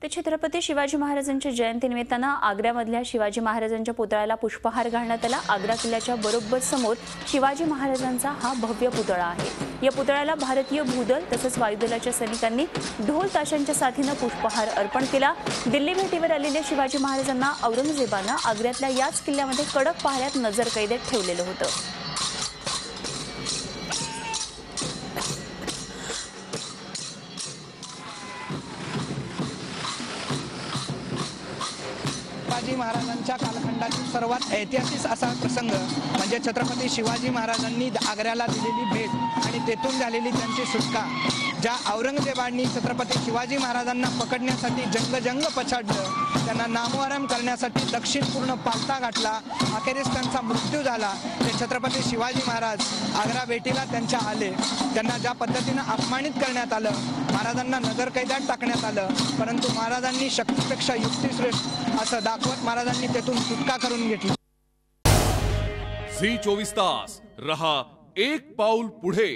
ते छत्रपती शिवाजी महाराजांच्या जयंतीनिमित्तानं आग्र्यामधल्या शिवाजी महाराजांच्या पुतळ्याला पुष्पहार घालण्यात आला। आग्रा किल्ल्याच्या बरोबर समोर शिवाजी महाराजांचा हा भव्य पुतळा आहे। या पुतळ्याला भारतीय भूदल तसंच वायुदलाच्या सैनिकांनी ढोल ताशांच्या साथीनं पुष्पहार अर्पण केला। दिल्ली भेटीवर आलेल्या शिवाजी महाराजांना औरंगजेबानं आग्र्यातल्या याच किल्ल्यामध्ये कडक पहाऱ्यात नजरकैदेत ठेवलेलं होतं। शिवाजी महाराजांच्या कालखंडातील सर्वात ऐतिहासिक असा प्रसंग म्हणजे छत्रपती शिवाजी महाराजांनी आग्र्याला दिलेली भेट आणि तेथून झालेली त्यांची सुटका। ज्या औरंगजेबाने छत्रपती शिवाजी महाराजांना पकडण्यासाठी जंग पछाडलं, त्यांना नामोहरम करण्यासाठी दक्षिण पूर्ण पालथा घातला, अखेरीस त्यांचा मृत्यू झाला। ते छत्रपती शिवाजी महाराज आग्रा भेटीला त्यांच्या आले, त्यांना ज्या पद्धतीने अपमानित करण्यात आलं, महाराजांना नजरकैदात टाकण्यात आलं, परंतु महाराजांनी शक्तीपेक्षा युक्ती श्रेष्ठ असं दाखवत महाराजांनी तेथून सुटका करून घेतली। झी 24 तास रहा एक पाऊल पुढे।